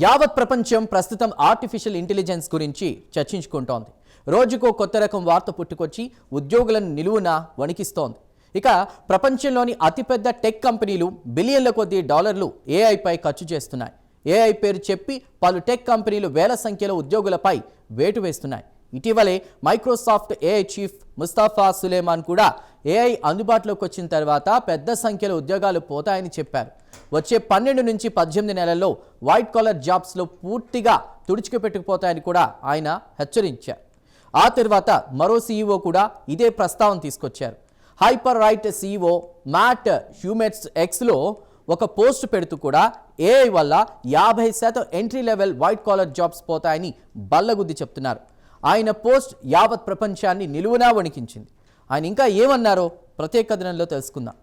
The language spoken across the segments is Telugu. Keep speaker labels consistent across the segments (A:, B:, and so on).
A: యావత్ ప్రపంచం ప్రస్తుతం ఆర్టిఫిషియల్ ఇంటెలిజెన్స్ గురించి చర్చించుకుంటోంది. రోజుకో కొత్త రకం వార్త పుట్టుకొచ్చి ఉద్యోగులను నిలువున వణికిస్తోంది. ఇక ప్రపంచంలోని అతిపెద్ద టెక్ కంపెనీలు బిలియన్ల కొద్దీ డాలర్లు ఏఐపై ఖర్చు చేస్తున్నాయి. ఏఐ పేరు చెప్పి పలు టెక్ కంపెనీలు వేల సంఖ్యలో ఉద్యోగులపై వేటు వేస్తున్నాయి. ఇటీవలే Microsoft AI chief Mustafa Suleman కూడా ఏఐ అందుబాటులోకి వచ్చిన తర్వాత పెద్ద సంఖ్యలో ఉద్యోగాలు పోతాయని చెప్పారు. వచ్చే 12 నుంచి 18 నెలల్లో వైట్ కాలర్ జాబ్స్లో పూర్తిగా తుడిచిపెట్టుకుపోతాయని కూడా ఆయన హెచ్చరించారు. ఆ తర్వాత మరో సీఈఓ కూడా ఇదే ప్రస్తావన తీసుకొచ్చారు. హైపర్ రైట్ సీఈఓ మ్యాట్ హ్యూమెట్స్ ఎక్స్లో ఒక పోస్ట్ పెడుతూ కూడా ఏఐ వల్ల 50% entry level white collar jobs పోతాయని బల్లగుద్ది చెప్తున్నారు. ఆయన పోస్ట్ యావత్ ప్రపంచాన్ని నిలువునా వణికించింది. ఆయన ఇంకా ఏమన్నారో ప్రత్యేక కథనంలో తెలుసుకుందాం.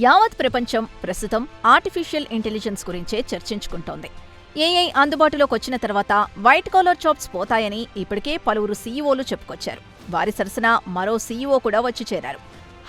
B: యావత్ ప్రపంచం ప్రస్తుతం ఆర్టిఫిషియల్ ఇంటెలిజెన్స్ గురించే చర్చించుకుంటోంది. ఏఐ అందుబాటులోకి వచ్చిన తర్వాత వైట్ కాలర్ జాబ్స్ పోతాయని ఇప్పటికే పలువురు సీఈఓలు చెప్పుకొచ్చారు. వారి సరసన మరో సీఈఓ కూడా వచ్చి చేరారు.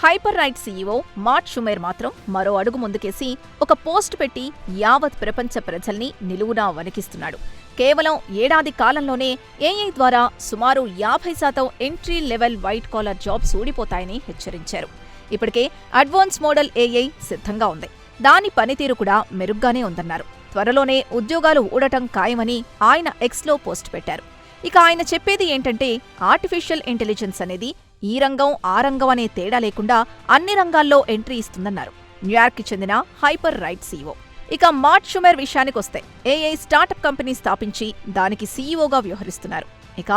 B: Hyper right CEO mart Schumer మాత్రం మరో అడుగు ముందుకేసి ఒక పోస్ట్ పెట్టి యావత్ ప్రపంచ ప్రజల్ని నిలువునా వణికిస్తున్నాడు. కేవలం ఏడాది కాలంలోనే ఏఐ ద్వారా సుమారు 50% entry level white collar jobs ఊడిపోతాయని హెచ్చరించారు. ఇప్పటికే అడ్వాన్స్ మోడల్ ఏఐ సిద్ధంగా ఉంది. దాని పనితీరు కూడా మెరుగ్గానే ఉందన్నారు. త్వరలోనే ఉద్యోగాలు ఊడటం ఖాయమని ఆయన ఎక్స్లో పోస్ట్ పెట్టారు. ఇక ఆయన చెప్పేది ఏంటంటే ఆర్టిఫిషియల్ ఇంటెలిజెన్స్ అనేది ఈ రంగం ఆ రంగం అనే తేడా లేకుండా అన్ని రంగాల్లో ఎంట్రీ ఇస్తుందన్నారు న్యూయార్క్కి చెందిన హైపర్ రైట్ సీఈఓ. ఇక మార్ట్ షుమెర్ విషయానికొస్తే ఏఐ స్టార్టప్ కంపెనీ స్థాపించి దానికి సీఈఓగా వ్యవహరిస్తున్నారు. ఇక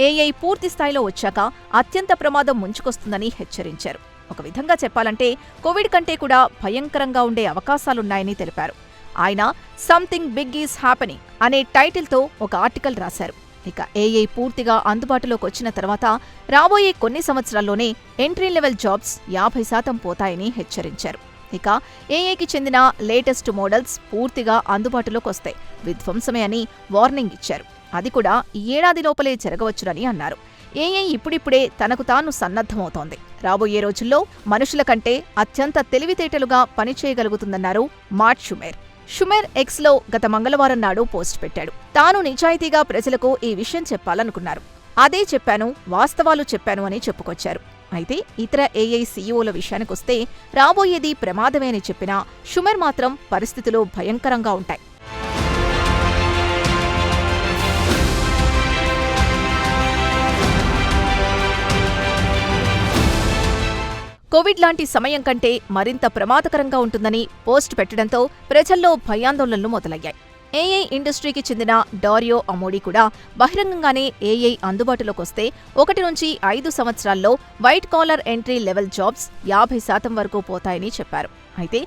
B: ఏఐ పూర్తి స్థాయిలో వచ్చాక అత్యంత ప్రమాదం ముంచుకొస్తుందని హెచ్చరించారు. ఒక విధంగా చెప్పాలంటే కోవిడ్ కంటే కూడా భయంకరంగా ఉండే అవకాశాలున్నాయని తెలిపారు. ఆయన సంథింగ్ బిగ్ ఈజ్ హ్యాపెనింగ్ అనే టైటిల్తో ఒక ఆర్టికల్ రాశారు. ఇక ఏఐ పూర్తిగా అందుబాటులోకి వచ్చిన తర్వాత రాబోయే కొన్ని సంవత్సరాల్లోనే ఎంట్రీ లెవెల్ జాబ్స్ 50% పోతాయని హెచ్చరించారు. ఇక ఏఐకి చెందిన లేటెస్ట్ మోడల్స్ పూర్తిగా అందుబాటులోకి వస్తాయి విధ్వంసమే అని వార్నింగ్ ఇచ్చారు. అది కూడా ఈ ఏడాది లోపలే జరగవచ్చునని అన్నారు. ఏఐ ఇప్పుడిప్పుడే తనకు తాను సన్నద్ధమవుతోంది. రాబోయే రోజుల్లో మనుషుల కంటే అత్యంత తెలివితేటలుగా పనిచేయగలుగుతుందన్నారు మార్ట్ షుమెర్. షుమెర్ ఎక్స్లో గత మంగళవారం నాడు పోస్ట్ పెట్టాడు. తాను నిజాయితీగా ప్రజలకు ఈ విషయం చెప్పాలనుకున్నారు. అదే చెప్పాను, వాస్తవాలు చెప్పాను అని చెప్పుకొచ్చారు. అయితే ఇతర ఏఐ సీఈఓల విషయానికొస్తే రాబోయేది ప్రమాదమే అని చెప్పినా షుమెర్ మాత్రం పరిస్థితులు భయంకరంగా ఉంటాయి. కోవిడ్ లాంటి సమయం కంటే మరింత ప్రమాదకరంగా ఉంటుందని పోస్ట్ పెట్టడంతో ప్రజల్లో భయాందోళనలు మొదలయ్యాయి. ఏఐ ఇండస్ట్రీకి చెందిన డారియో అమోడీ కూడా బహిరంగంగానే ఏఐ అందుబాటులోకొస్తే 1 నుంచి 5 సంవత్సరాల్లో white collar entry level jobs 50% వరకు పోతాయని చెప్పారు. అయితే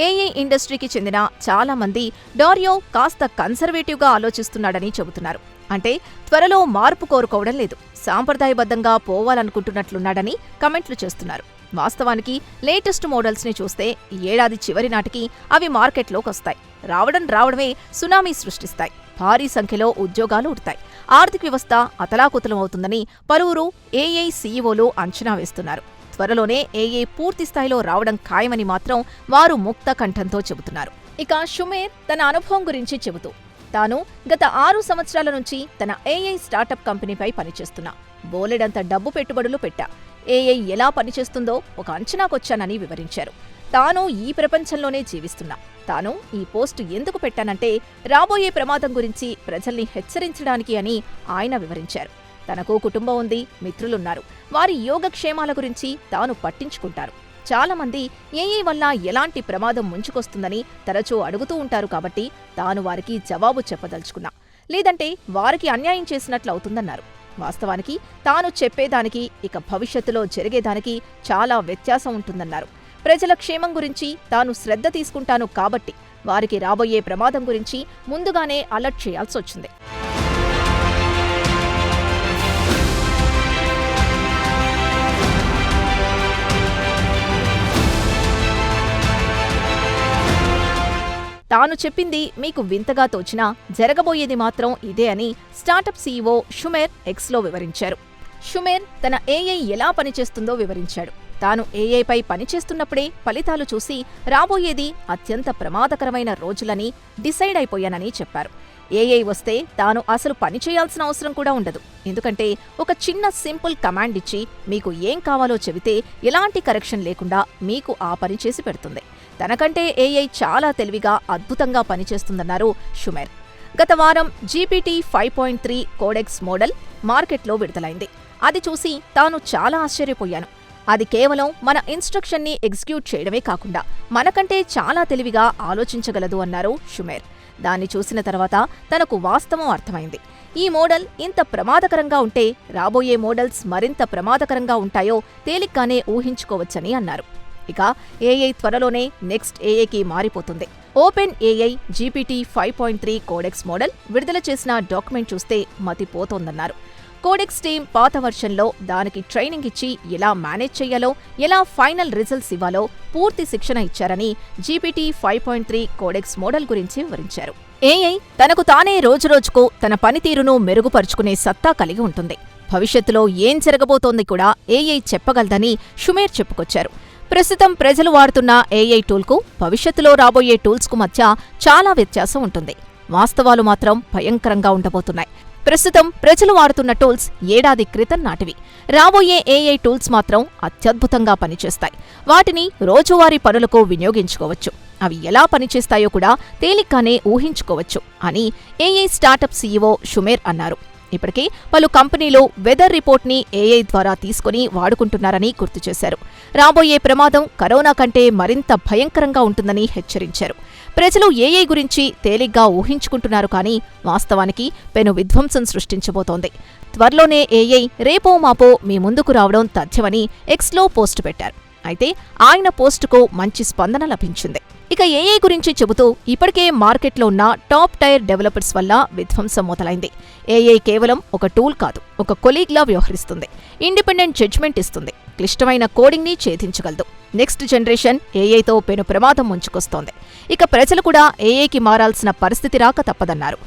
B: ఏఐ ఇండస్ట్రీకి చెందిన చాలా మంది డారియో కాస్త కన్సర్వేటివ్గా ఆలోచిస్తున్నాడని చెబుతున్నారు. అంటే త్వరలో మార్పు కోరుకోవడం లేదు, సాంప్రదాయబద్ధంగా పోవాలనుకుంటున్నట్లున్నాడని కమెంట్లు చేస్తున్నారు. వాస్తవానికి లేటెస్ట్ మోడల్స్ని చూస్తే ఈ ఏడాది చివరి నాటికి అవి మార్కెట్లోకొస్తాయి. రావడమే సునామీ సృష్టిస్తాయి. భారీ సంఖ్యలో ఉద్యోగాలు ఉడతాయి. ఆర్థిక వ్యవస్థ అతలాకుతలమవుతుందని పలువురు ఏఐ సీఈఓలు అంచనా వేస్తున్నారు. త్వరలోనే ఏఐ పూర్తి స్థాయిలో రావడం ఖాయమని మాత్రం వారు ముక్త కంఠంతో చెబుతున్నారు. ఇక షుమెర్ తన అనుభవం గురించి చెబుతూ తాను గత 6 సంవత్సరాల నుంచి తన ఏఐ స్టార్టప్ కంపెనీపై పనిచేస్తున్నా. బోలెడంత డబ్బు పెట్టుబడులు పెట్టా. ఏఐ ఎలా పనిచేస్తుందో ఒక అంచనాకొచ్చానని వివరించారు. తాను ఈ ప్రపంచంలోనే జీవిస్తున్నా. తాను ఈ పోస్టు ఎందుకు పెట్టానంటే రాబోయే ప్రమాదం గురించి ప్రజల్ని హెచ్చరించడానికి అని ఆయన వివరించారు. తనకు కుటుంబం ఉంది, మిత్రులున్నారు. వారి యోగక్షేమాల గురించి తాను పట్టించుకుంటారు. చాలామంది ఏఐ వల్ల ఎలాంటి ప్రమాదం ముంచుకొస్తుందని తరచూ అడుగుతూ ఉంటారు. కాబట్టి తాను వారికి జవాబు చెప్పదలుచుకున్నా. లేదంటే వారికి అన్యాయం చేసినట్లవుతుందన్నారు. వాస్తవానికి తాను చెప్పేదానికి ఇక భవిష్యత్తులో జరిగేదానికి చాలా వ్యత్యాసం ఉంటుందన్నారు. ప్రజల క్షేమం గురించి తాను శ్రద్ధ తీసుకుంటాను కాబట్టి వారికి రాబోయే ప్రమాదం గురించి ముందుగానే అలర్ట్ చేయాల్సొచ్చింది. తాను చెప్పింది మీకు వింతగా తోచినా జరగబోయేది మాత్రం ఇదే అని స్టార్టప్ సీఈఓ షుమేర్ ఎక్స్లో వివరించారు. షుమేర్ తన ఏఐ ఎలా పనిచేస్తుందో వివరించాడు. తాను ఏఐపై పనిచేస్తున్నప్పుడే ఫలితాలు చూసి రాబోయేది అత్యంత ప్రమాదకరమైన రోజులని డిసైడ్ అయిపోయానని చెప్పారు. ఏఐ వస్తే తాను అసలు పనిచేయాల్సిన అవసరం కూడా ఉండదు. ఎందుకంటే ఒక చిన్న సింపుల్ కమాండ్ ఇచ్చి మీకు ఏం కావాలో చెబితే ఎలాంటి కరెక్షన్ లేకుండా మీకు ఆ పని చేసి పెడుతుంది. తనకంటే ఏఐ చాలా తెలివిగా అద్భుతంగా పనిచేస్తుందన్నారు షుమేర్. గత వారం GPT 5.3 కోడెక్స్ మోడల్ మార్కెట్లో విడుదలైంది. అది చూసి తాను చాలా ఆశ్చర్యపోయాను. అది కేవలం మన ఇన్స్ట్రక్షన్ని ఎగ్జిక్యూట్ చేయడమే కాకుండా మనకంటే చాలా తెలివిగా ఆలోచించగలదు అన్నారు షుమేర్. దాన్ని చూసిన తర్వాత తనకు వాస్తవం అర్థమైంది. ఈ మోడల్ ఇంత ప్రమాదకరంగా ఉంటే రాబోయే మోడల్స్ మరింత ప్రమాదకరంగా ఉంటాయో తేలిగ్గానే ఊహించుకోవచ్చని అన్నారు. ఇక ఏఐ త్వరలోనే నెక్స్ట్ ఏఐకి మారిపోతుంది. Open AI GPT 5.3 codex model విడుదల చేసిన డాక్యుమెంట్ చూస్తే మతిపోతోందన్నారు. కోడెక్స్ టీమ్ పాత వర్షన్లో దానికి ట్రైనింగ్ ఇచ్చి ఎలా మేనేజ్ చేయాలో, ఎలా ఫైనల్ రిజల్ట్స్ ఇవ్వాలో పూర్తి శిక్షణ ఇచ్చారని GPT 5.3 కోడెక్స్ మోడల్ గురించి వివరించారు. ఏఐ తనకు తానే రోజురోజుకు తన పనితీరును మెరుగుపరుచుకునే సత్తా కలిగి ఉంటుంది. భవిష్యత్తులో ఏం జరగబోతోంది కూడా ఏఐ చెప్పగలదని షుమేర్ చెప్పుకొచ్చారు. ప్రస్తుతం ప్రజలు వాడుతున్న ఏఐ టూల్కు భవిష్యత్తులో రాబోయే టూల్స్కు మధ్య చాలా వ్యత్యాసం ఉంటుంది. వాస్తవాలు మాత్రం భయంకరంగా ఉండబోతున్నాయి. ప్రస్తుతం ప్రజలు వాడుతున్న టూల్స్ ఏడాది క్రితం నాటివి. రాబోయే ఏఐ టూల్స్ మాత్రం అత్యద్భుతంగా పనిచేస్తాయి. వాటిని రోజువారీ పనులకు వినియోగించుకోవచ్చు. అవి ఎలా పనిచేస్తాయో కూడా తేలిగ్గానే ఊహించుకోవచ్చు అని ఏఐ స్టార్టప్ సీఈఓ షుమేర్ అన్నారు. ఇప్పటికే పలు కంపెనీలు వెదర్ రిపోర్ట్ని ఏఐ ద్వారా తీసుకుని వాడుకుంటున్నారని గుర్తు చేశారు. రాబోయే ప్రమాదం కరోనా కంటే మరింత భయంకరంగా ఉంటుందని హెచ్చరించారు. ప్రజలు ఏఐ గురించి తేలిగ్గా ఊహించుకుంటున్నారు కానీ వాస్తవానికి పెను విధ్వంసం సృష్టించబోతోంది. త్వరలోనే ఏఐ రేపో మాపో మీ ముందుకు రావడం తథ్యమని ఎక్స్లో పోస్టు పెట్టారు. అయితే ఆయన పోస్టుకు మంచి స్పందన లభించింది. ఇక ఏఐ గురించి చెబుతూ ఇప్పటికే మార్కెట్లో ఉన్న టాప్ టైర్ డెవలపర్స్ వల్ల విధ్వంసం మొదలైంది. ఏఐ కేవలం ఒక టూల్ కాదు, ఒక కొలీగ్లా వ్యవహరిస్తుంది. ఇండిపెండెంట్ జడ్జ్మెంట్ ఇస్తుంది. క్లిష్టమైన కోడింగ్ని ఛేదించగలదు. నెక్స్ట్ జనరేషన్ ఏఐతో పెను ప్రమాదం ముంచుకొస్తోంది. ఇక ప్రజలు కూడా ఏఐకి మారాల్సిన పరిస్థితి రాక తప్పదన్నారు.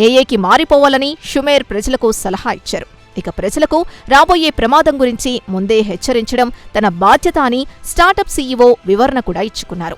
B: ఏఐకి మారిపోవాలని షుమేర్ ప్రజలకు సలహా ఇచ్చారు. ఇక ప్రజలకు రాబోయే ప్రమాదం గురించి ముందే హెచ్చరించడం తన బాధ్యత అని స్టార్టప్ సీఈఓ వివరణ కూడా ఇచ్చుకున్నారు.